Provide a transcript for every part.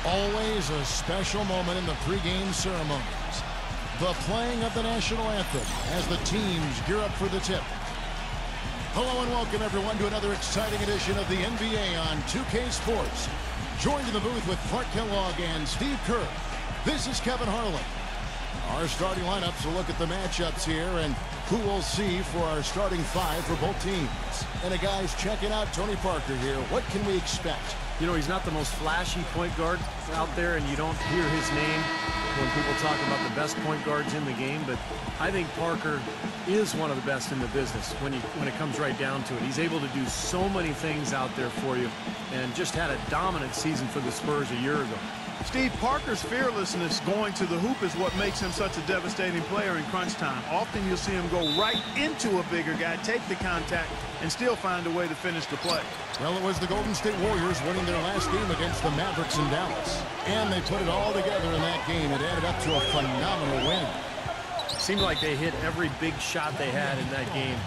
Always a special moment in the pregame ceremonies. The playing of the national anthem as the teams gear up for the tip. Hello and welcome everyone to another exciting edition of the NBA on 2K Sports. Joined in the booth with Clark Kellogg and Steve Kerr. This is Kevin Harlan. Our starting lineups will look at the matchups here and who we'll see for our starting five for both teams. And the guys checking out Tony Parker here. What can we expect? You know, he's not the most flashy point guard out there, and you don't hear his name when people talk about the best point guards in the game, but I think Parker is one of the best in the business when it comes right down to it. He's able to do so many things out there for you and just had a dominant season for the Spurs a year ago. Steve, Parker's fearlessness going to the hoop is what makes him such a devastating player in crunch time. Often you'll see him go right into a bigger guy, take the contact, and still find a way to finish the play. Well, it was the Golden State Warriors winning their last game against the Mavericks in Dallas. And they put it all together in that game. It added up to a phenomenal win. Seemed like they hit every big shot they had in that game.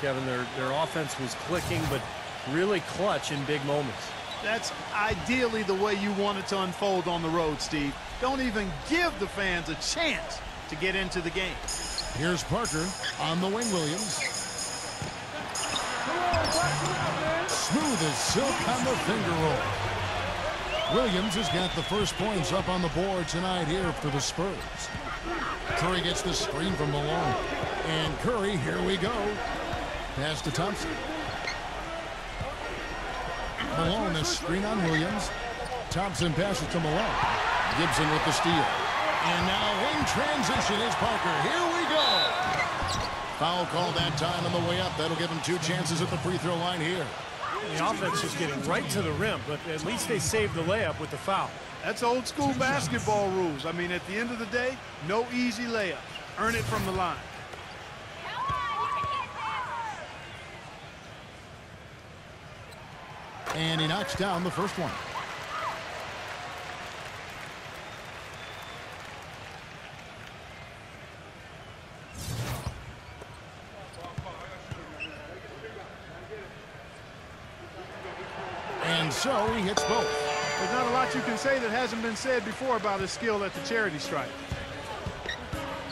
Kevin, their offense was clicking, but really clutch in big moments. That's ideally the way you want it to unfold on the road, Steve. Don't even give the fans a chance to get into the game. Here's Parker on the wing, Williams. Smooth as silk on the finger roll. Williams has got the first points up on the board tonight here for the Spurs. Curry gets the screen from Malone. And Curry, here we go. Pass to Thompson. Malone, a screen on Williams. Thompson passes to Malone. Gibson with the steal. And now in transition is Parker. Here we go. Foul call that time on the way up. That'll give him two chances at the free throw line here. The offense is getting right to the rim, but at least they saved the layup with the foul. That's old school basketball rules. I mean, at the end of the day, no easy layups. Earn it from the line. And he knocks down the first one. And so he hits both. There's not a lot you can say that hasn't been said before about his skill at the charity stripe.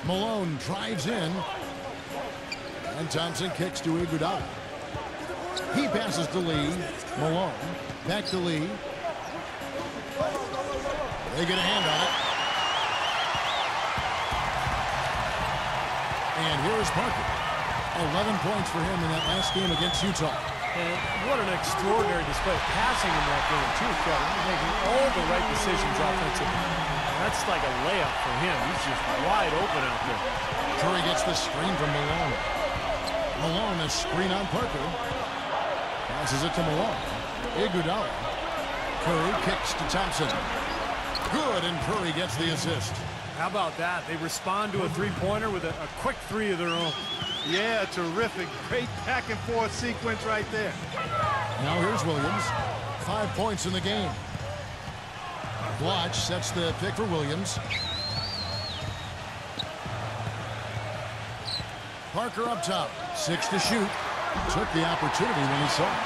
Malone drives in. And Thompson kicks to Iguodala. He passes to Lee. Malone. Back to Lee. They get a hand on it. And here's Parker. 11 points for him in that last game against Utah. And what an extraordinary display of passing in that game, too, Kevin. He's making all the right decisions offensively. That's like a layup for him. He's just wide open out there. Curry gets the screen from Malone. Malone, a screen on Parker. Passes it to Malone. Iguodala. Curry kicks to Thompson. Good, and Curry gets the assist. How about that? They respond to a three-pointer with a quick three of their own. Yeah, terrific. Great back-and-forth sequence right there. Now here's Williams. 5 points in the game. Blotch sets the pick for Williams. Parker up top. 6 to shoot. Took the opportunity when he saw it.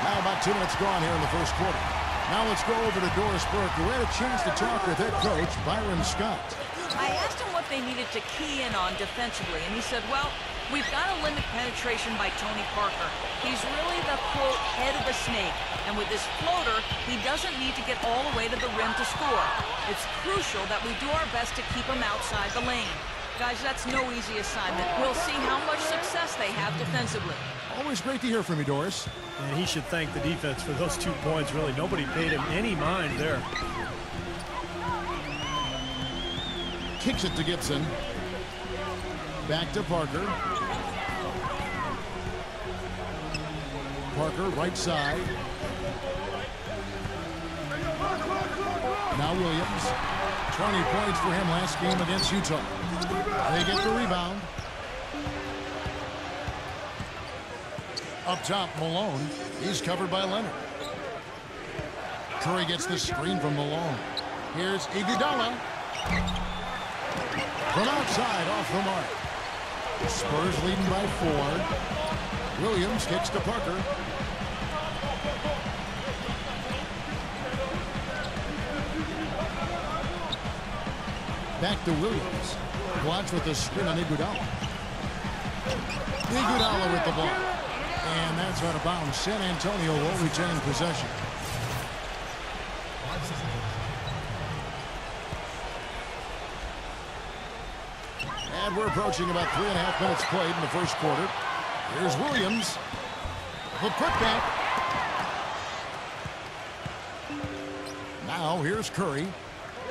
Now about 2 minutes gone here in the first quarter. Now let's go over to Doris Burke, who had a chance to talk with head coach Byron Scott. I asked him what they needed to key in on defensively, and he said, well, we've got to limit penetration by Tony Parker. He's really the, quote, head of the snake, and with his floater, he doesn't need to get all the way to the rim to score. It's crucial that we do our best to keep him outside the lane. Guys, that's no easy assignment. We'll see how much success they have defensively. Always great to hear from you, Doris. And he should thank the defense for those 2 points. Really, nobody paid him any mind there. Kicks it to Gibson. Back to Parker. Parker, right side. Now Williams. 20 points for him last game against Utah. They get the rebound. Up top, Malone. He's covered by Leonard. Curry gets the screen from Malone. Here's Iguodala. From outside, off the mark. Spurs leading by 4. Williams kicks to Parker. Back to Williams. Blocks with the screen on Iguodala. Iguodala with the ball. And that's out of bounds. San Antonio will retain possession. And we're approaching about 3.5 minutes played in the first quarter. Here's Williams. The putback. Now here's Curry.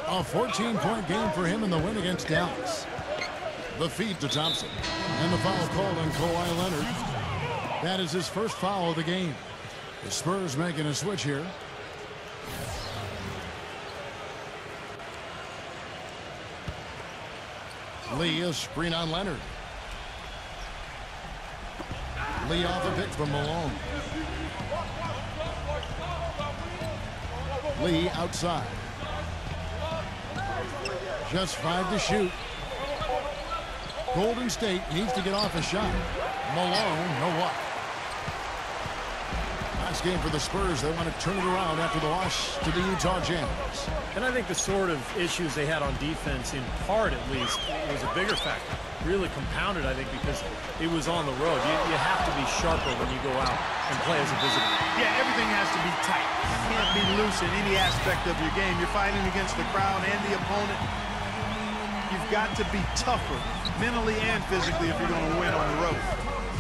A 14-point game for him in the win against Dallas. The feed to Thompson. And the foul called on Kawhi Leonard. That is his first foul of the game. The Spurs making a switch here. Lee, a screen on Leonard. Lee off a pick from Malone. Lee outside. Just 5 to shoot. Golden State needs to get off a shot. Malone, no luck. Nice game for the Spurs. They want to turn it around after the loss to the Utah Jazz. And I think the sort of issues they had on defense, in part at least, was a bigger factor. Really compounded, I think, because it was on the road. You have to be sharper when you go out and play as a visitor. Yeah, everything has to be tight. You can't be loose in any aspect of your game. You're fighting against the crowd and the opponent. You've got to be tougher, mentally and physically, if you're going to win on the road.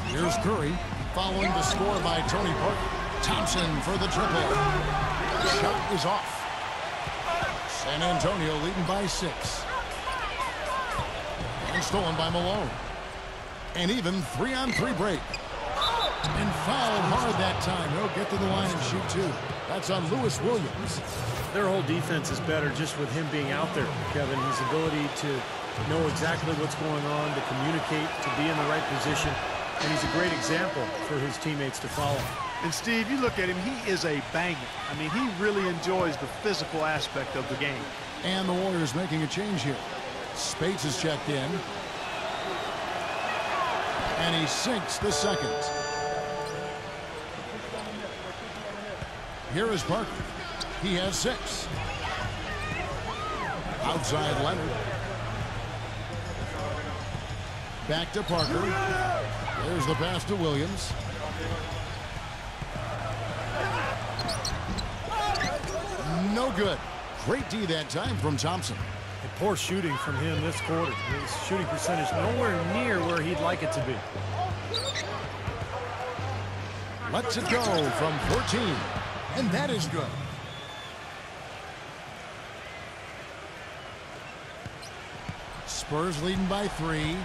Here's Curry, following the score by Tony Parker. Thompson for the triple. Shot is off. San Antonio leading by 6. And stolen by Malone. And even 3-on-3 break. And fouled hard that time. He'll get to the line and shoot 2. That's on Lewis Williams. Their whole defense is better just with him being out there, Kevin. His ability to know exactly what's going on, to communicate, to be in the right position. And he's a great example for his teammates to follow. And Steve, you look at him, he is a banger. I mean, he really enjoys the physical aspect of the game. And the Warriors making a change here. Spates is checked in. And he sinks the second. Here is Parker. He has 6. Outside Leonard. Back to Parker. There's the pass to Williams. No good. Great D that time from Thompson. And poor shooting from him this quarter. His shooting percentage nowhere near where he'd like it to be. Lets it go from 14. And that is good. Spurs leading by 3.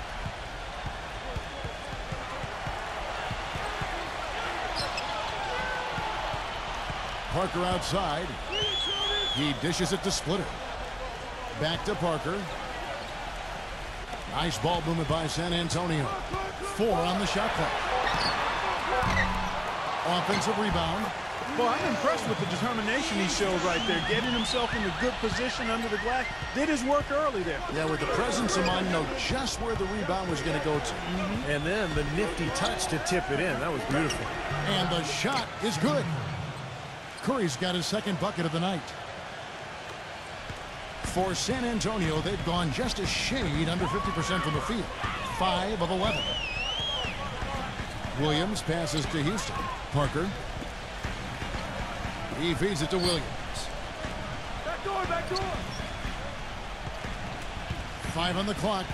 Parker outside. He dishes it to Splitter. Back to Parker. Nice ball movement by San Antonio. 4 on the shot clock. Offensive rebound. Well, I'm impressed with the determination he showed right there, getting himself in a good position under the glass. Did his work early there. Yeah, with the presence of mind, know just where the rebound was going to go to. And then the nifty touch to tip it in. That was beautiful. And the shot is good. Curry's got his second bucket of the night. For San Antonio, they've gone just a shade under 50% from the field. 5 of 11. Williams passes to Houston. Parker. He feeds it to Williams. Back door, back door. 5 on the clock.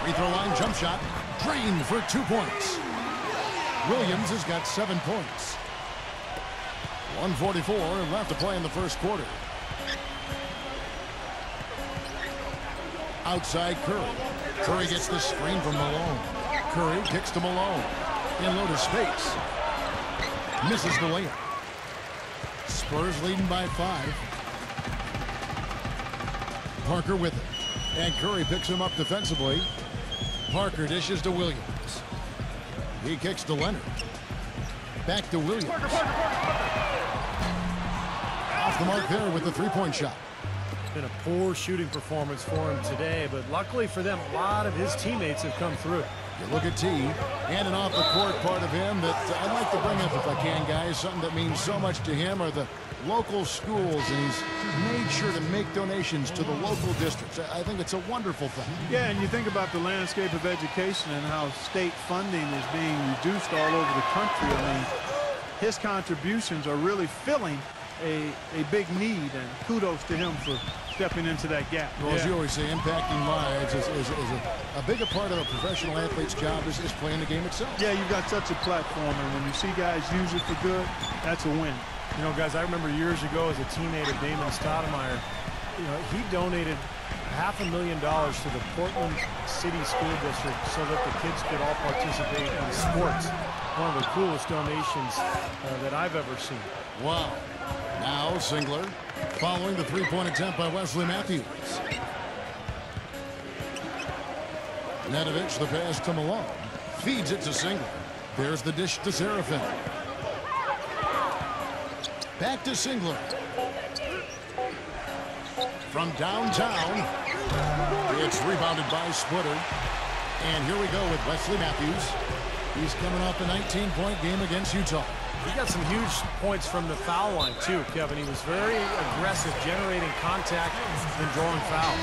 Free throw line jump shot. Drained for 2 points. Williams has got 7 points. 1:44 left to play in the first quarter. Outside Curry. Curry gets the screen from Malone. Curry kicks to Malone. In low to space. Misses the layup. Spurs leading by 5. Parker with it. And Curry picks him up defensively. Parker dishes to Williams. He kicks to Leonard. Back to Williams. Off the mark there with the 3-point shot. Been a poor shooting performance for him today, but luckily for them, a lot of his teammates have come through. You look at T, and an off-the-court part of him that I'd like to bring up if I can, guys. Something that means so much to him are the local schools, and he's made sure to make donations to the local districts. I think it's a wonderful thing. Yeah, and you think about the landscape of education and how state funding is being reduced all over the country. I mean, his contributions are really filling a big need, and kudos to him for stepping into that gap. Well, as you always say, impacting lives is a bigger part of a professional athlete's job is playing the game itself. Yeah, you've got such a platform, and when you see guys use it for good, that's a win. You know, guys, I remember years ago as a teammate of Damon Stoudemire, you know, he donated $500,000 to the Portland City School District so that the kids could all participate in sports. One of the coolest donations that I've ever seen. Wow. Now Singler following the three-point attempt by Wesley Matthews. Nedovic, the pass to Malone. Feeds it to Singler. There's the dish to Serafin. Back to Singler. From downtown, it's rebounded by Splitter. And here we go with Wesley Matthews. He's coming off a 19-point game against Utah. He got some huge points from the foul line, too, Kevin. He was very aggressive, generating contact and drawing fouls.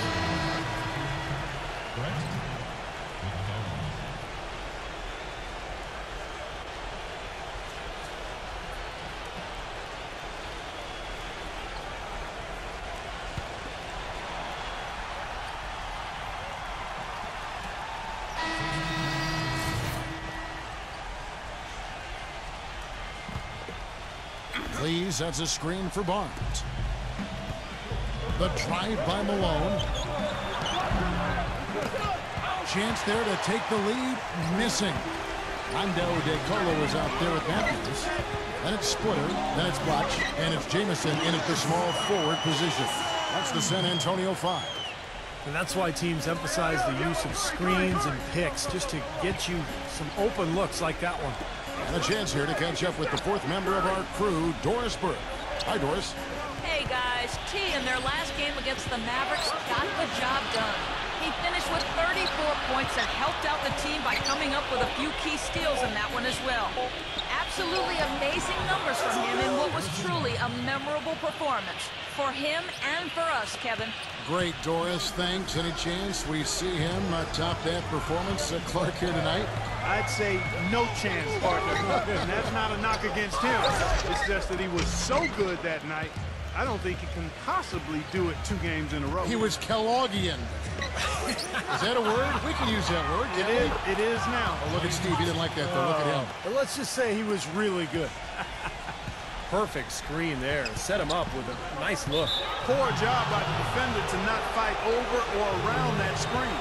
Lee sets a screen for Barnes. The drive by Malone. Chance there to take the lead. Missing. Ando DeColo is out there with Matthews. Then it's Splitter. Then it's Butch. And it's Jamison in at the small forward position. That's the San Antonio 5. And that's why teams emphasize the use of screens and picks, just to get you some open looks like that one. And a chance here to catch up with the fourth member of our crew, Doris Burke. Hi, Doris. Hey, guys. T, in their last game against the Mavericks, got the job done. He finished with 34 points and helped out the team by coming up with a few key steals in that one as well. Absolutely amazing numbers from him in what was truly a memorable performance. For him and for us, Kevin. Great, Doris. Thanks. Any chance we see him top that performance at Clark here tonight? I'd say no chance, partner. And that's not a knock against him. It's just that he was so good that night, I don't think he can possibly do it 2 games in a row. He was Kellogghian. Is that a word? We can use that word. It is now. Oh, look at Steve. He didn't like that, though. Look at him. But let's just say he was really good. Perfect screen there. Set him up with a nice look. Poor job by the defender to not fight over or around that screen.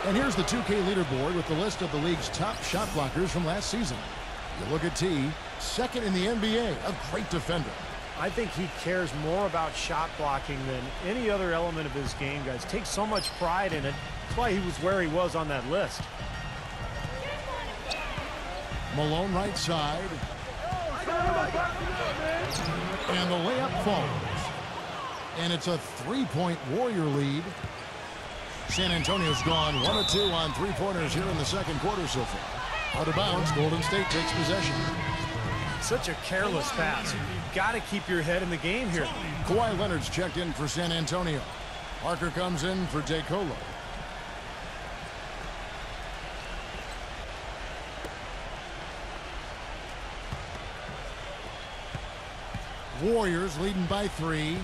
And here's the 2K leaderboard with the list of the league's top shot blockers from last season. You look at T, second in the NBA, a great defender. I think he cares more about shot blocking than any other element of his game, guys. Takes so much pride in it. That's why he was where he was on that list. Malone right side. And the layup falls. And it's a 3-point Warrior lead. San Antonio's gone 1 of 2 on 3-pointers here in the second quarter so far. Out of bounds, Golden State takes possession. Such a careless pass. You've got to keep your head in the game here. Kawhi Leonard's checked in for San Antonio. Parker comes in for DeColo. Warriors leading by 3.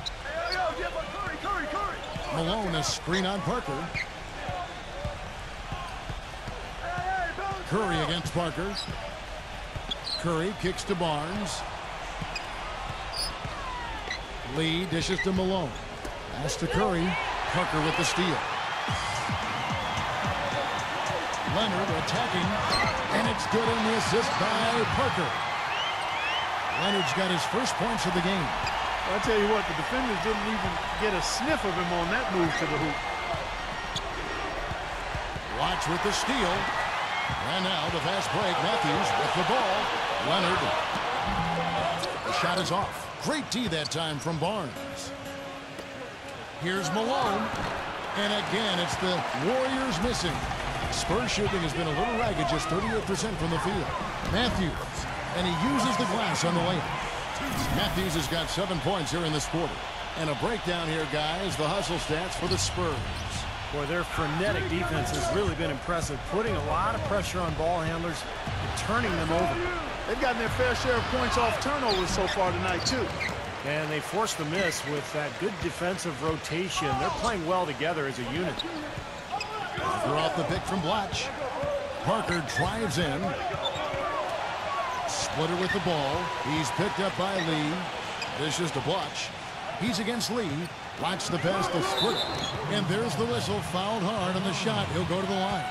Malone, a screen on Parker. Curry against Parker. Curry kicks to Barnes. Lee dishes to Malone. Pass to Curry. Parker with the steal. Leonard attacking. And it's good in the assist by Parker. Leonard's got his first points of the game. Well, I tell you what, the defenders didn't even get a sniff of him on that move to the hoop. Watch with the steal. And now the fast break. Matthews with the ball. Leonard. The shot is off. Great D that time from Barnes. Here's Malone. And again, it's the Warriors missing. Spurs shooting has been a little ragged, just 38% from the field. Matthews, and he uses the glass on the layup. Matthews has got 7 points here in this quarter. And a breakdown here, guys, the hustle stats for the Spurs. Boy, their frenetic defense has really been impressive, putting a lot of pressure on ball handlers and turning them over. They've gotten their fair share of points off turnovers so far tonight, too. And they forced the miss with that good defensive rotation. They're playing well together as a unit. Throw off the pick from Blatch. Parker drives in. Splitter with the ball. He's picked up by Lee. This is to Blatch. He's against Lee. Watch the pass to Splitter. And there's the whistle. Fouled hard on the shot. He'll go to the line.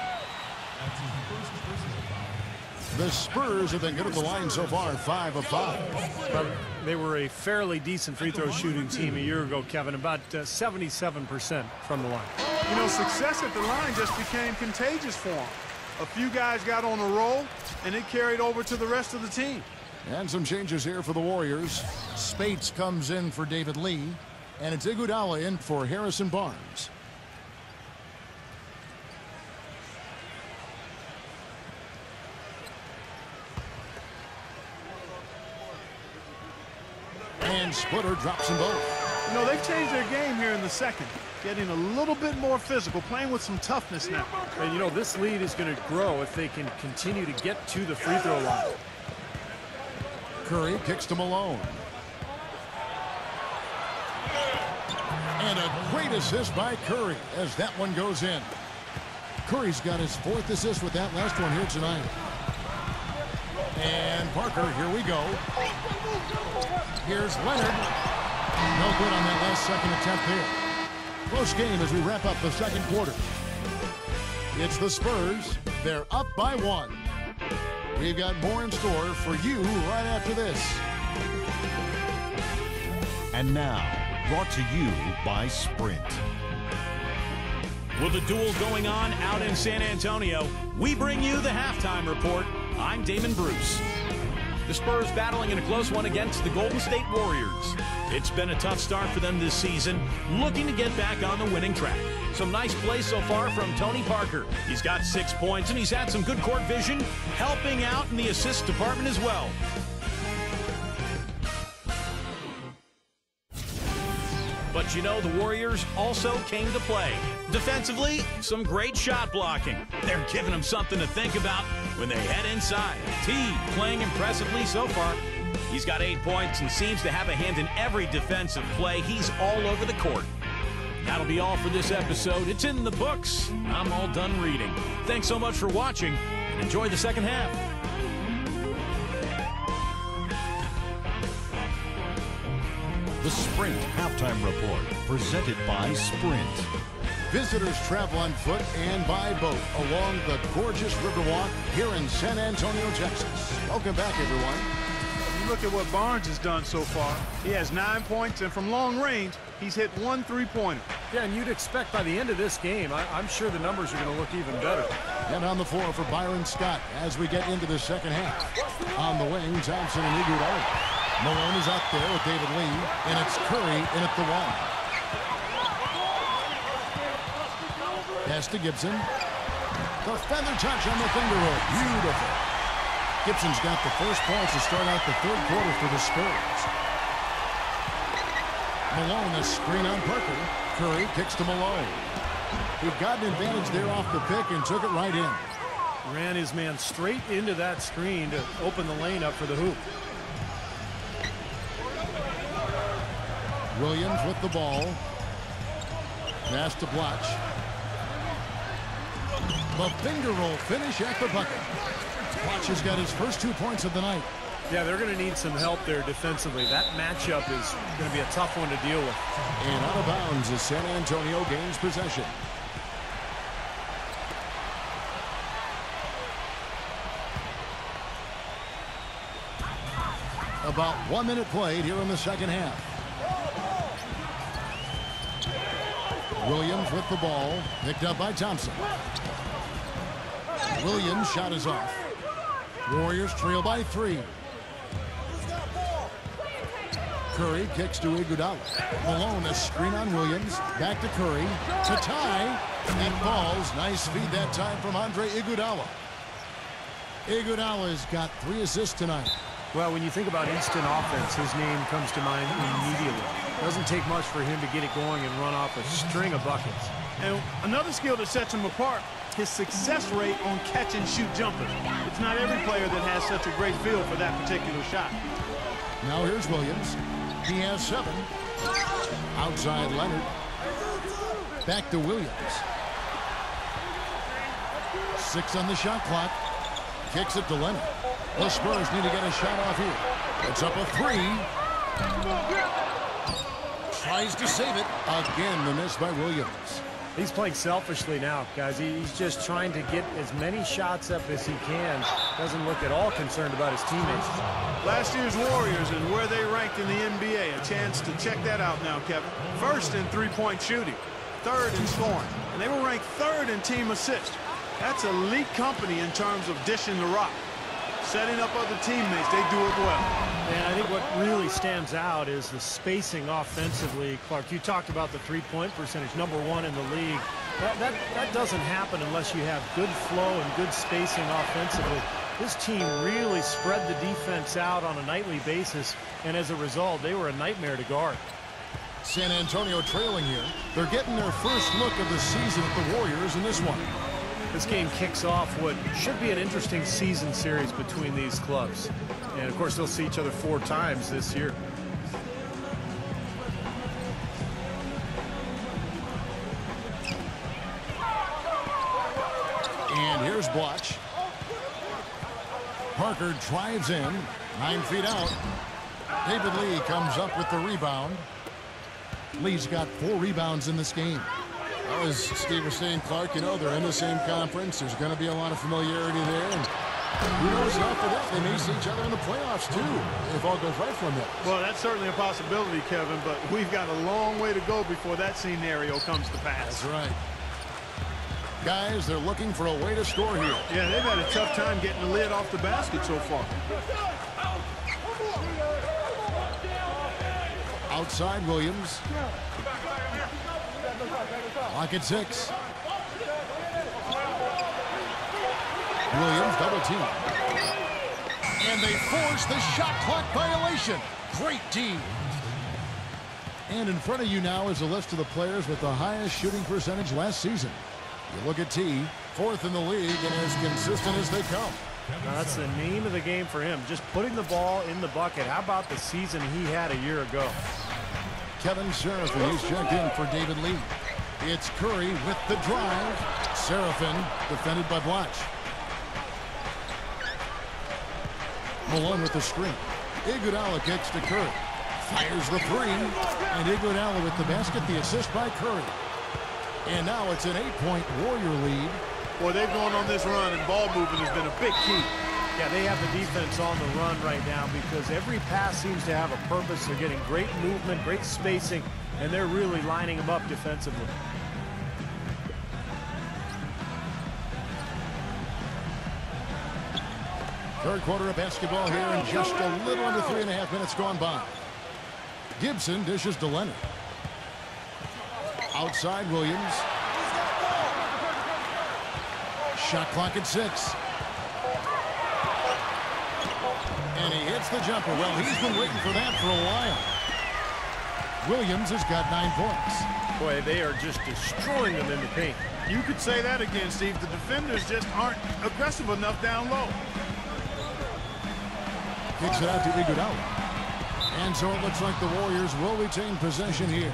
The Spurs have been good at the line so far, 5 of 5. But they were a fairly decent free throw shooting team a year ago, Kevin, about 77% from the line. You know, success at the line just became contagious for them. A few guys got on a roll, and it carried over to the rest of the team. And some changes here for the Warriors. Spates comes in for David Lee, and it's Iguodala in for Harrison Barnes. And Splitter drops them both. You know, they've changed their game here in the second, getting a little bit more physical, playing with some toughness now. And, you know, this lead is going to grow if they can continue to get to the free throw line. Curry kicks to Malone. And a great assist by Curry as that one goes in. Curry's got his 4th assist with that last one here tonight. And Parker, here we go. Here's Leonard. No good on that last second attempt there. Close game as we wrap up the second quarter. It's the Spurs. They're up by 1. We've got more in store for you right after this. And now, brought to you by Sprint. With a duel going on out in San Antonio, we bring you the halftime report. I'm Damon Bruce. The Spurs battling in a close one against the Golden State Warriors. It's been a tough start for them this season, looking to get back on the winning track. Some nice plays so far from Tony Parker. He's got 6 points, and he's had some good court vision, helping out in the assist department as well. But you know, the Warriors also came to play. Defensively, some great shot blocking. They're giving them something to think about when they head inside. T playing impressively so far. He's got 8 points and seems to have a hand in every defensive play. He's all over the court. That'll be all for this episode. It's in the books. I'm all done reading. Thanks so much for watching. Enjoy the second half. The Sprint Halftime Report, presented by Sprint. Visitors travel on foot and by boat along the gorgeous Riverwalk here in San Antonio, Texas. Welcome back, everyone. You look at what Barnes has done so far. He has 9 points, and from long range, he's hit 1 3-pointer. Yeah, and you'd expect by the end of this game, I'm sure the numbers are going to look even better. And on the floor for Byron Scott as we get into the second half. On the wing, Thompson and Iguodala. Malone is out there with David Lee, and it's Curry in at the 1. Pass to Gibson. The feather touch on the finger roll. Beautiful. Gibson's got the first points to start out the third quarter for the Spurs. Malone, a screen on Parker. Curry kicks to Malone. He got an advantage there off the pick and took it right in. Ran his man straight into that screen to open the lane up for the hoop. Williams with the ball. Pass to Blatch. The finger roll finish at the bucket. Blatch has got his first 2 points of the night. Yeah, they're going to need some help there defensively. That matchup is going to be a tough one to deal with. And out of bounds as San Antonio gains possession. About 1 minute played here in the second half. Williams with the ball, picked up by Thompson. Williams' shot is off. Warriors trail by 3. Curry kicks to Iguodala. Malone, a screen on Williams. Back to Curry. To tie. That falls. Nice feed that time from Andre Iguodala. Iguodala's got 3 assists tonight. Well, when you think about instant offense, his name comes to mind immediately. Doesn't take much for him to get it going and run off a string of buckets. And another skill that sets him apart, his success rate on catch-and-shoot jumpers. It's not every player that has such a great feel for that particular shot. Now here's Williams. He has 7. Outside Leonard. Back to Williams. 6 on the shot clock. Kicks it to Leonard. The Spurs need to get a shot off here. It's up a 3. Tries to save it. Again, the miss by Williams. He's playing selfishly now, guys. He's just trying to get as many shots up as he can. Doesn't look at all concerned about his teammates. Last year's Warriors and where they ranked in the NBA. A chance to check that out now, Kevin. First in three-point shooting. 3rd in scoring. And they were ranked 3rd in team assists. That's elite company in terms of dishing the rock. Setting up other teammates, they do it well. And I think what really stands out is the spacing offensively. Clark, you talked about the three-point percentage, #1 in the league. That doesn't happen unless you have good flow and good spacing offensively. This team really spread the defense out on a nightly basis, and as a result, they were a nightmare to guard. San Antonio trailing here. They're getting their first look of the season at the Warriors in this one. This game kicks off what should be an interesting season series between these clubs. And, of course, they'll see each other 4 times this year. And here's Blotch. Parker drives in. 9 feet out. David Lee comes up with the rebound. Lee's got 4 rebounds in this game. Well, as Steve was saying, Clark, you know, they're in the same conference. There's going to be a lot of familiarity there. And who knows, after that, they may see each other in the playoffs, too, if all goes right for them. Well, that's certainly a possibility, Kevin, but we've got a long way to go before that scenario comes to pass. That's right. Guys, they're looking for a way to score here. Yeah, they've had a tough time getting the lid off the basket so far. Outside Williams. Clock at 6. Williams double team. And they force the shot clock violation. Great team. And in front of you now is a list of the players with the highest shooting percentage last season. You look at T, 4th in the league and as consistent as they come. Now, that's the name of the game for him. Just putting the ball in the bucket. How about the season he had a year ago? Kevin Seraphin, he's checked in for David Lee. It's Curry with the drive. Seraphin defended by Blotch. Malone with the screen. Iguodala kicks to Curry. Fires the 3. And Iguodala with the basket, the assist by Curry. And now it's an 8-point Warrior lead. Boy, they've gone on this run, and ball movement has been a big key. Yeah, they have the defense on the run right now because every pass seems to have a purpose. They're getting great movement, great spacing, and they're really lining them up defensively. Third quarter of basketball here and just a little under 3.5 minutes gone by. Gibson dishes to Leonard. Outside Williams. Shot clock at 6. And he hits the jumper. Well, he's been waiting for that for a while. Williams has got 9 points. Boy, they are just destroying them in the paint. You could say that again, Steve. The defenders just aren't aggressive enough down low. Kicks it out to Iguodala. And so it looks like the Warriors will retain possession here.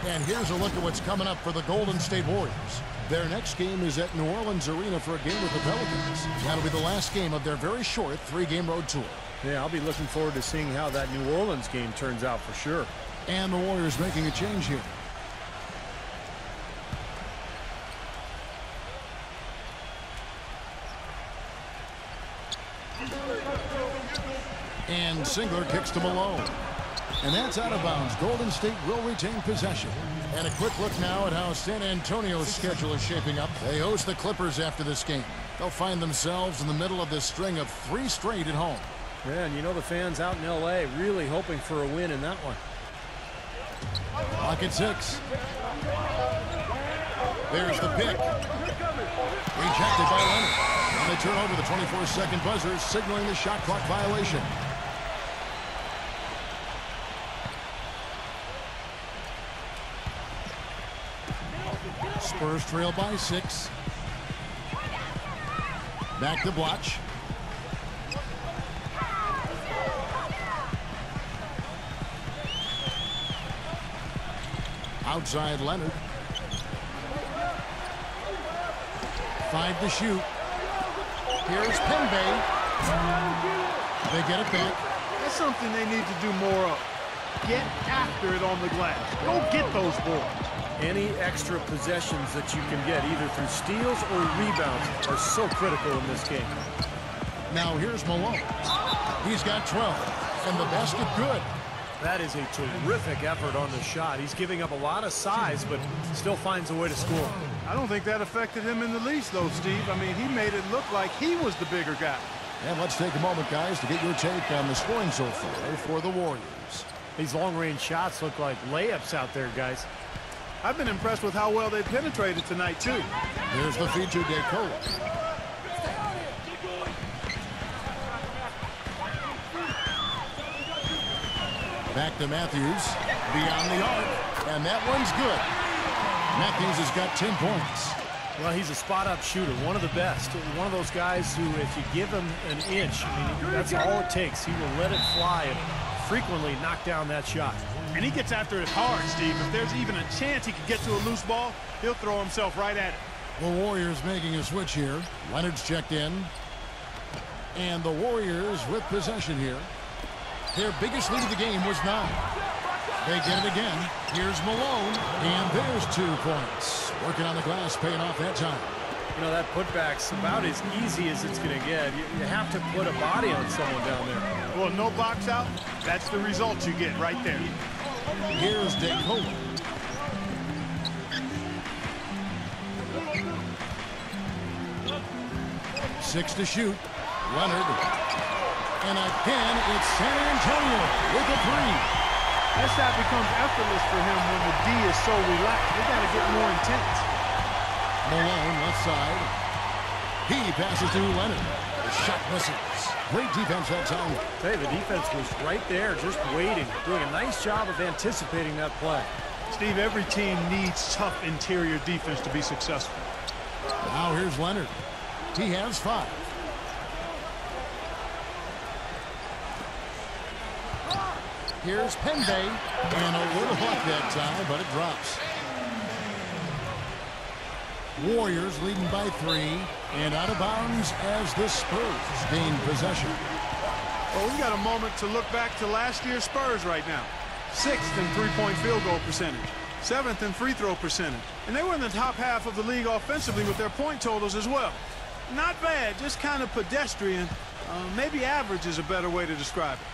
And here's a look at what's coming up for the Golden State Warriors. Their next game is at New Orleans Arena for a game with the Pelicans. That'll be the last game of their very short 3-game road tour. Yeah, I'll be looking forward to seeing how that New Orleans game turns out for sure. And the Warriors making a change here. And Singler kicks to Malone. And that's out of bounds. Golden State will retain possession. And a quick look now at how San Antonio's schedule is shaping up. They host the Clippers after this game. They'll find themselves in the middle of this string of 3 straight at home. Yeah, and you know the fans out in L.A. really hoping for a win in that one. Clock at 6. There's the pick. Rejected by Leonard. And they turn over the 24-second buzzer, signaling the shot clock violation. Spurs trail by 6. Back to Blotch. Outside Leonard. 5 to shoot. Here's Penbay. They get it back. That's something they need to do more of. Get after it on the glass. Go get those boards. Any extra possessions that you can get, either through steals or rebounds, are so critical in this game. Now here's Malone. He's got 12, and the basket good. That is a terrific effort on the shot. He's giving up a lot of size, but still finds a way to score. I don't think that affected him in the least, though, Steve. I mean, he made it look like he was the bigger guy. And let's take a moment, guys, to get your take on the scoring so far for the Warriors. These long-range shots look like layups out there, guys. I've been impressed with how well they penetrated tonight, too. Here's the feed to DeCola. Back to Matthews. Beyond the arc. And that one's good. Matthews has got 10 points. Well, he's a spot-up shooter, one of the best. One of those guys who, if you give him an inch, I mean, that's all it takes. He will let it fly and frequently knock down that shot. And he gets after it hard, Steve. If there's even a chance he could get to a loose ball, he'll throw himself right at it. The Warriors making a switch here. Leonard's checked in. And the Warriors with possession here. Their biggest lead of the game was 9. They get it again. Here's Malone. And there's 2 points. Working on the glass, paying off that time. You know, that putback's about as easy as it's going to get. You have to put a body on someone down there. Well, no box out. That's the result you get right there. Here's DeCola. Six to shoot. Leonard. And again, it's San Antonio with a 3. That shot becomes effortless for him when the D is so relaxed. They got to get more intense. Malone, left side. He passes to Leonard. The shot misses. Great defense that time. Hey, the defense was right there, just waiting, doing a nice job of anticipating that play. Steve, every team needs tough interior defense to be successful. Now here's Leonard. He has 5. Here's Penbay. And a little luck that time, but it drops. Warriors leading by 3 and out of bounds as the Spurs gain possession. Well, we got a moment to look back to last year's Spurs right now. 6th in three-point field goal percentage, 7th in free throw percentage, and they were in the top half of the league offensively with their point totals as well. Not bad, just kind of pedestrian. Maybe average is a better way to describe it.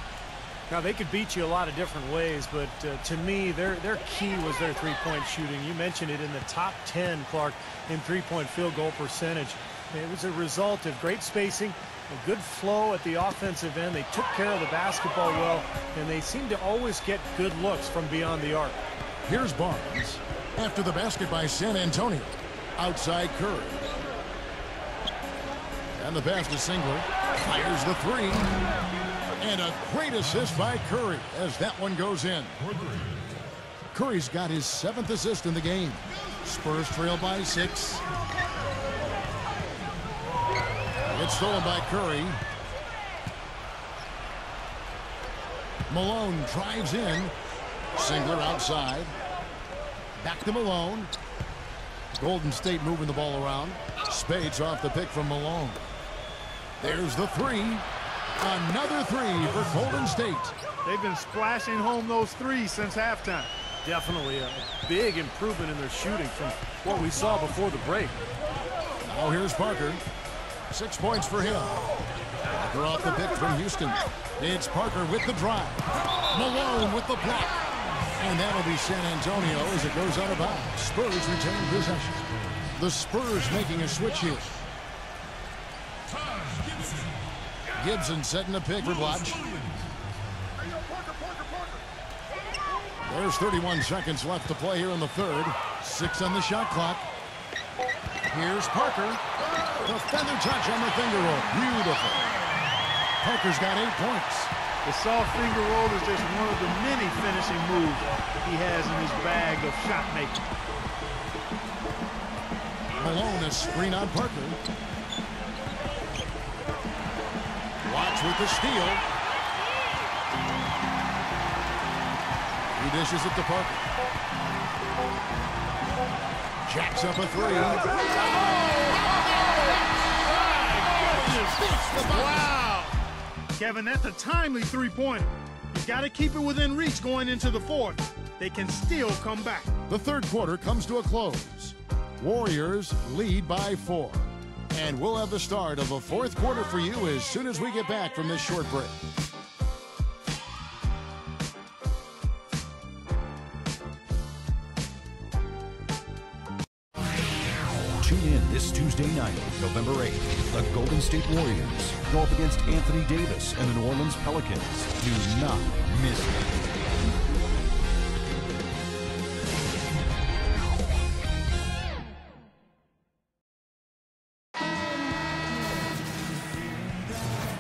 Now, they could beat you a lot of different ways, but to me, their key was their three-point shooting. You mentioned it in the top 10, Clark, in three-point field goal percentage. It was a result of great spacing, a good flow at the offensive end. They took care of the basketball well, and they seemed to always get good looks from beyond the arc. Here's Barnes. After the basket by San Antonio. Outside Curry. And the pass to Singler. Fires the 3. And a great assist by Curry as that one goes in. Curry's got his 7th assist in the game. Spurs trail by 6. It's stolen by Curry. Malone drives in. Singler outside. Back to Malone. Golden State moving the ball around. Spades off the pick from Malone. There's the 3. Another 3 for Golden State. They've been splashing home those 3s since halftime. Definitely a big improvement in their shooting from what we saw before the break. Now here's Parker. 6 points for him. Parker off the pick from Houston. It's Parker with the drive. Malone with the block. And that'll be San Antonio as it goes out of bounds. Spurs retain possession. The Spurs making a switch here. Gibson setting the pick for Blotch. There's 31 seconds left to play here in the third. 6 on the shot clock. Here's Parker. The feather touch on the finger roll. Beautiful. Parker's got 8 points. The soft finger roll is just one of the many finishing moves he has in his bag of shot making. Malone, a screen on Parker. Watch with the steal. He dishes it to Parker. Jacks up a three. Wow! Kevin, that's a timely three-pointer. You got to keep it within reach going into the fourth. They can still come back. The third quarter comes to a close. Warriors lead by 4. And we'll have the start of the fourth quarter for you as soon as we get back from this short break. Tune in this Tuesday night, November 8th. The Golden State Warriors go up against Anthony Davis and the New Orleans Pelicans. Do not miss it.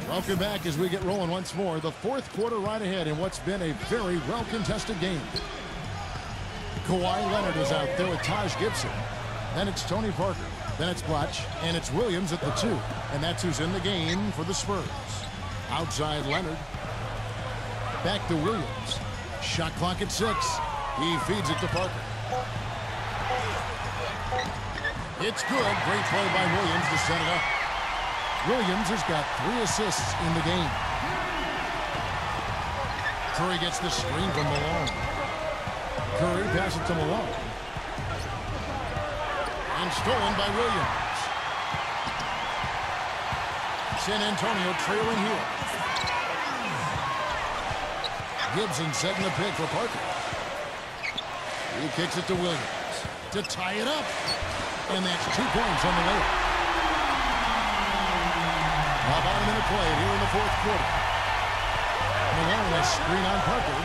Welcome back as we get rolling once more. The fourth quarter right ahead in what's been a very well-contested game. Kawhi Leonard is out there with Taj Gibson. Then it's Tony Parker. Then it's Blatch. And it's Williams at the 2. And that's who's in the game for the Spurs. Outside Leonard. Back to Williams. Shot clock at 6. He feeds it to Parker. It's good. Great play by Williams to set it up. Williams has got 3 assists in the game. Curry gets the screen from Malone. Curry passes to Malone. And stolen by Williams. San Antonio trailing here. Gibson setting the pick for Parker. He kicks it to Williams to tie it up. And that's 2 points on the layup. About a minute played here in the fourth quarter. Malone a screen on Parker.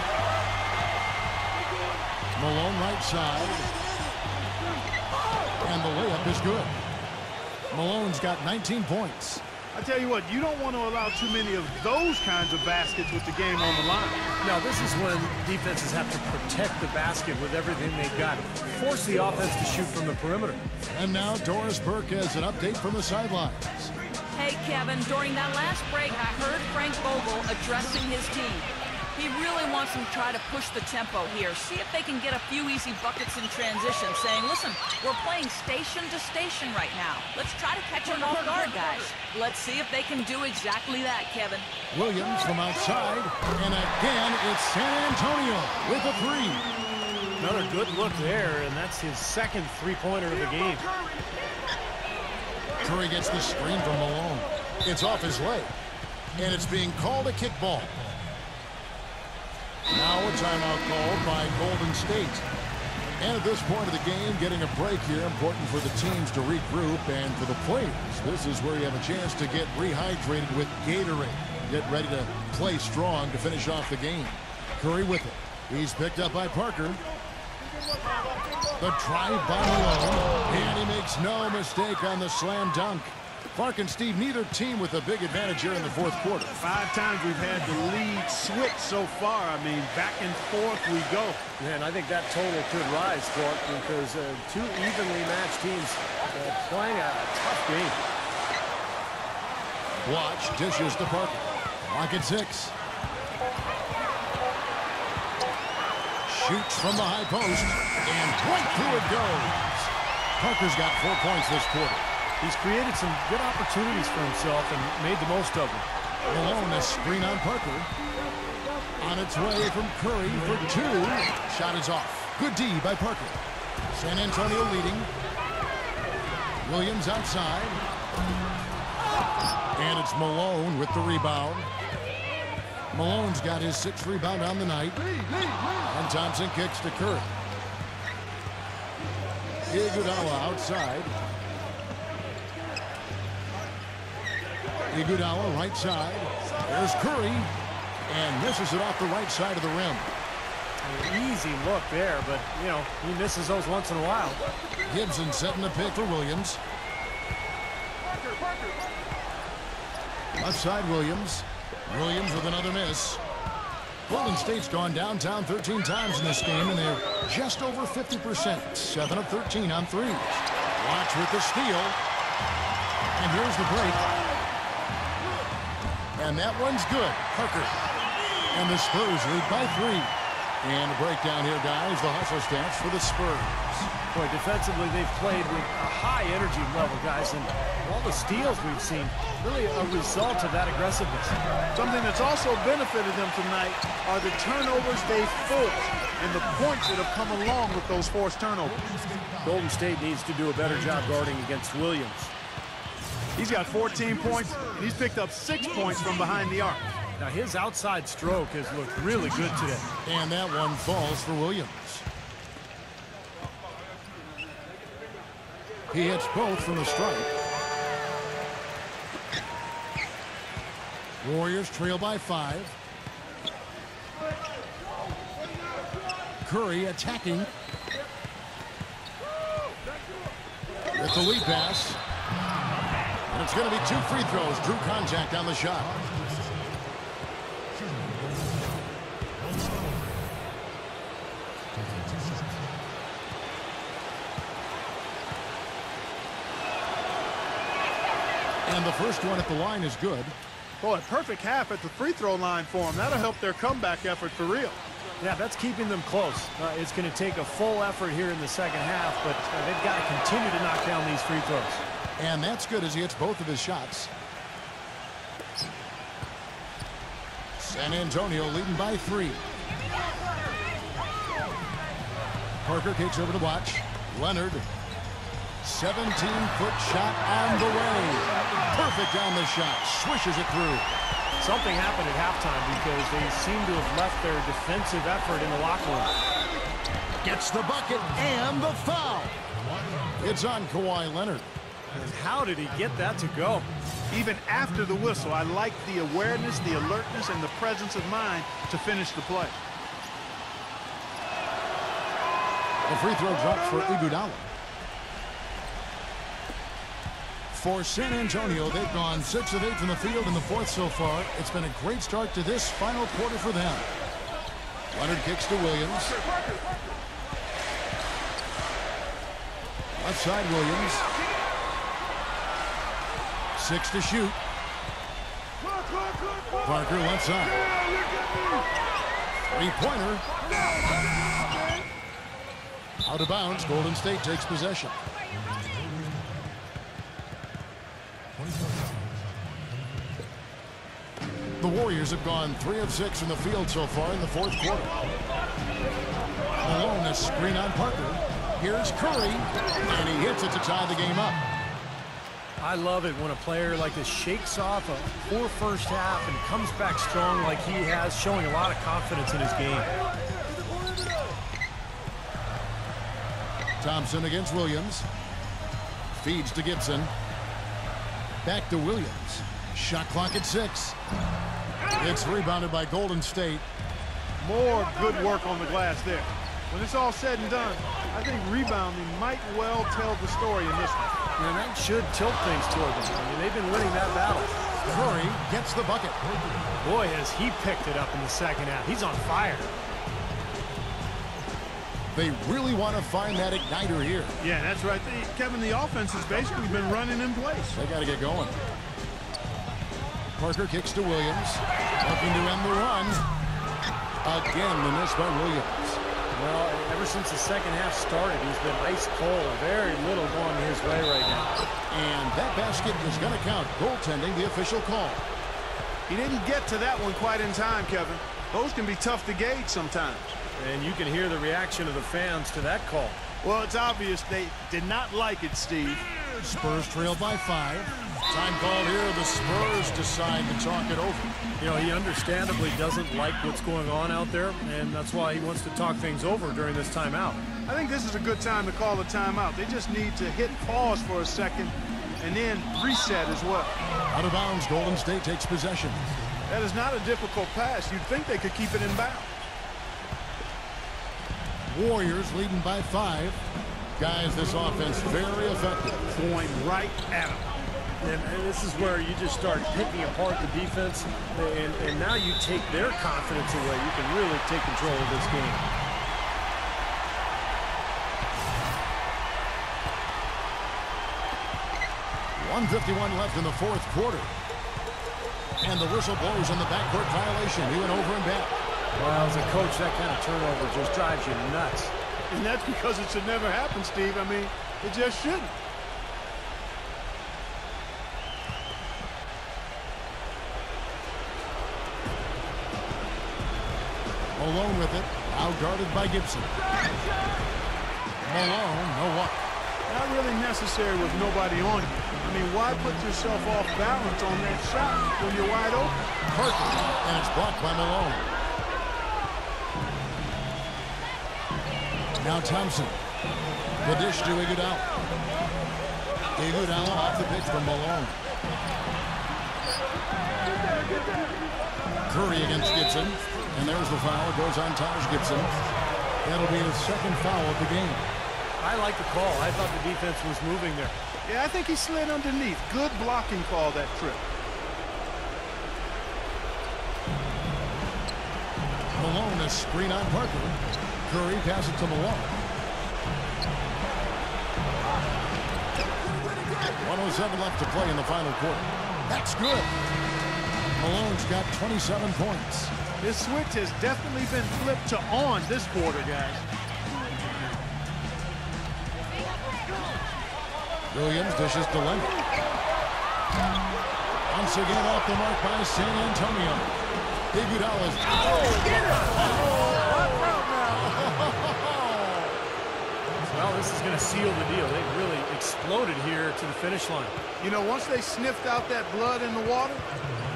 Malone right side. And the layup is good. Malone's got 19 points. I tell you what, you don't want to allow too many of those kinds of baskets with the game on the line. Now, this is when defenses have to protect the basket with everything they've got. Force the offense to shoot from the perimeter. And now Doris Burke has an update from the sidelines. Hey, Kevin, during that last break, I heard Frank Vogel addressing his team. He really wants them to try to push the tempo here, see if they can get a few easy buckets in transition, saying, listen, we're playing station to station right now. Let's try to catch them off guard, guys. Let's see if they can do exactly that, Kevin. Williams from outside, and again, it's San Antonio with a 3. Another good look there, and that's his second three-pointer of the game. Curry gets the screen from Malone. It's off his leg, and it's being called a kickball. Now a timeout called by Golden State. And at this point of the game, getting a break here, important for the teams to regroup, and for the players, this is where you have a chance to get rehydrated with Gatorade. Get ready to play strong to finish off the game. Curry with it. He's picked up by Parker. The drive by Malone, and he makes no mistake on the slam dunk. Clark and Steve, neither team with a big advantage here in the fourth quarter. 5 times we've had the lead switch so far. I mean, back and forth we go. Yeah, and I think that total could rise, Clark, because 2 evenly matched teams playing a tough game. Watch dishes to Parker. Clock at 6. Shoots from the high post, and right through it goes. Parker's got 4 points this quarter. He's created some good opportunities for himself and made the most of them. Malone, a screen on Parker. On its way from Curry for 2. Shot is off. Good D by Parker. San Antonio leading. Williams outside. And it's Malone with the rebound. Malone's got his 6th rebound on the night. And Thompson kicks to Curry. Iguodala outside. Iguodala right side. There's Curry. And misses it off the right side of the rim. An easy look there, but, you know, he misses those once in a while. Gibson setting the pick for Williams. Left side, Williams. Williams with another miss. Golden State's gone downtown 13 times in this game, and they're just over 50%. 7 of 13 on threes. Watch with the steal. And here's the break. And that one's good. Parker. And the Spurs lead by 3. And a breakdown here, guys. The hustle stats for the Spurs. Boy, defensively, they've played with a high energy level, guys, and all the steals we've seen, really a result of that aggressiveness. Something that's also benefited them tonight are the turnovers they've forced and the points that have come along with those forced turnovers. Golden State needs to do a better job guarding against Williams. He's got 14 points, and he's picked up 6 points from behind the arc. Now, his outside stroke has looked really good today. And that one falls for Williams. He hits both from the stripe. Warriors trail by 5. Curry attacking. With the lead pass. And it's going to be 2 free throws. Drew contact on the shot. And the first one at the line is good. Boy, a perfect half at the free throw line for him. That'll help their comeback effort for real. Yeah, that's keeping them close. It's going to take a full effort here in the second half, but they've got to continue to knock down these free throws. And that's good as he hits both of his shots. San Antonio leading by 3. Parker takes over to watch. Leonard. 17-foot shot on the way. Perfect on the shot. Swishes it through. Something happened at halftime because they seem to have left their defensive effort in the locker room. Gets the bucket and the foul. It's on Kawhi Leonard. And how did he get that to go? Even after the whistle, I like the awareness, the alertness, and the presence of mind to finish the play. The free throw drops for Iguodala. For San Antonio, they've gone 6 of 8 from the field in the fourth so far. It's been a great start to this final quarter for them. Leonard kicks to Williams. Left side, Williams. 6 to shoot. Parker left side. 3-pointer. Out of bounds. Golden State takes possession. The Warriors have gone 3 of 6 from the field so far in the fourth quarter. Malone, a screen on Parker. Here's Curry, and he hits it to tie the game up. I love it when a player like this shakes off a poor first half and comes back strong like he has, showing a lot of confidence in his game. Thompson against Williams. Feeds to Gibson. Back to Williams. Shot clock at 6. It's rebounded by Golden State. More good work on the glass there. When it's all said and done, I think rebounding might well tell the story in this one. And that should tilt things toward them. I mean, they've been winning that battle. Curry gets the bucket. Boy, has he picked it up in the second half. He's on fire. They really want to find that igniter here. Yeah, that's right. Kevin, the offense has basically been running in place. They got to get going. Parker kicks to Williams. Looking to end the run. Again, the miss by Williams. Well, ever since the second half started, he's been ice cold. Very little going his way right now. And that basket is going to count. Goaltending, the official call. He didn't get to that one quite in time, Kevin. Those can be tough to gauge sometimes. And you can hear the reaction of the fans to that call. Well, it's obvious they did not like it, Steve. Spurs trailed by 5. Time called here. The Spurs decide to talk it over. You know, he understandably doesn't like what's going on out there, and that's why he wants to talk things over during this timeout. I think this is a good time to call a timeout. They just need to hit pause for a second and then reset as well. Out of bounds, Golden State takes possession. That is not a difficult pass. You'd think they could keep it in bounds. Warriors leading by 5. Guys, this offense very effective. Going right at them. And this is where you just start picking apart the defense, and now you take their confidence away. You can really take control of this game. 1:51 left in the fourth quarter. And the whistle blows on the backcourt violation. He went over and back. Well, as a coach, that kind of turnover just drives you nuts. And that's because it should never happen, Steve. I mean, it just shouldn't. Malone with it. Out guarded by Gibson. Malone, no luck. Not really necessary with nobody on you. I mean, why put yourself off balance on that shot when you're wide open? Parker, and it's blocked by Malone. Now Thompson. The dish to Iguodala. Iguodala off the pitch from Malone. Curry against Gibson. And there's the foul. It goes on Taj Gibson. That'll be his second foul of the game. I like the call. I thought the defense was moving there. Yeah, I think he slid underneath. Good blocking call that trip. Malone, a screen on Parker. Curry passes it to Malone. 1:07 left to play in the final quarter. That's good. Malone's got 27 points. This switch has definitely been flipped to on this quarter, guys. Williams dishes to Leonard. Once again off the mark by San Antonio. Iguodala's. Oh, get it! Well, this is going to seal the deal. They really exploded here to the finish line. You know, once they sniffed out that blood in the water,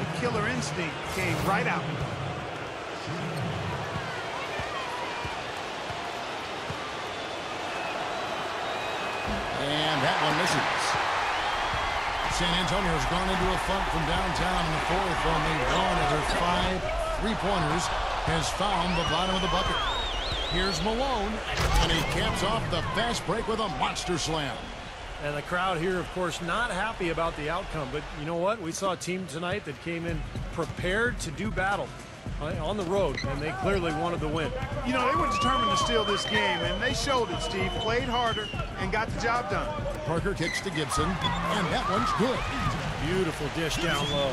the killer instinct came right out. And that one misses. San Antonio's gone into a funk from downtown in the fourth. Only one of their 5 3-pointers has found the bottom of the bucket. Here's Malone, and he caps off the fast break with a monster slam. And the crowd here, of course, not happy about the outcome. But you know what? We saw a team tonight that came in prepared to do battle on the road, and they clearly wanted the win. You know, they were determined to steal this game, and they showed it, Steve. Played harder and got the job done. Parker kicks to Gibson, and that one's good. Beautiful dish down low.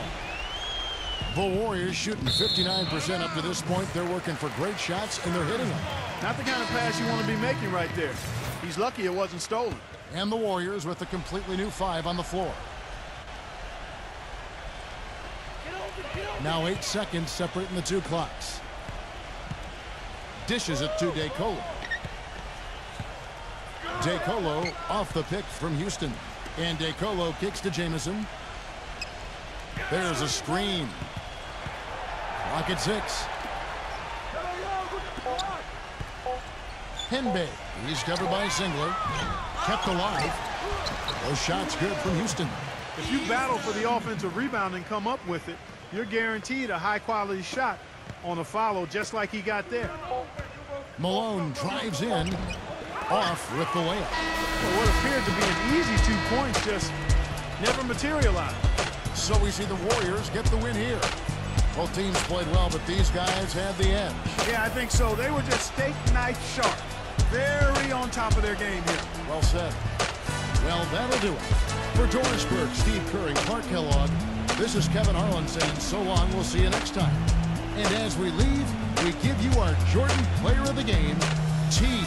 The Warriors shooting 59% up to this point. They're working for great shots, and they're hitting them. Not the kind of pass you want to be making right there. He's lucky it wasn't stolen. And the Warriors with a completely new 5 on the floor. Now 8 seconds separating the two clocks. Dishes it to DeColo. DeColo off the pick from Houston. And DeColo kicks to Jamison. There's a screen. Clock at 6. Henbe. He's covered by Singler. Kept alive. Those shots good from Houston. If you battle for the offensive rebound and come up with it, you're guaranteed a high-quality shot on a follow just like he got there. Malone drives in. Off with the layup. Well, what appeared to be an easy 2 points just never materialized. So we see the Warriors get the win here. Both teams played well, but these guys had the edge. Yeah, I think so. They were just steak knife sharp. Very on top of their game here. Well said. Well, that'll do it. For Doris Burke, Steve Curry, Clark Kellogg, this is Kevin Harlan saying so long. We'll see you next time. And as we leave, we give you our Jordan Player of the Game, T.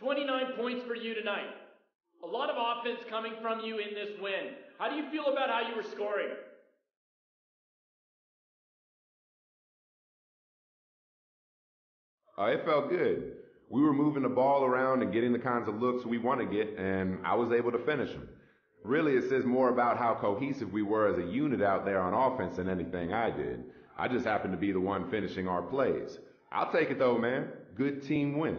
29 points for you tonight. A lot of offense coming from you in this win. How do you feel about how you were scoring? It felt good. We were moving the ball around and getting the kinds of looks we want to get, and I was able to finish them. Really, it says more about how cohesive we were as a unit out there on offense than anything I did. I just happened to be the one finishing our plays. I'll take it though, man. Good team win.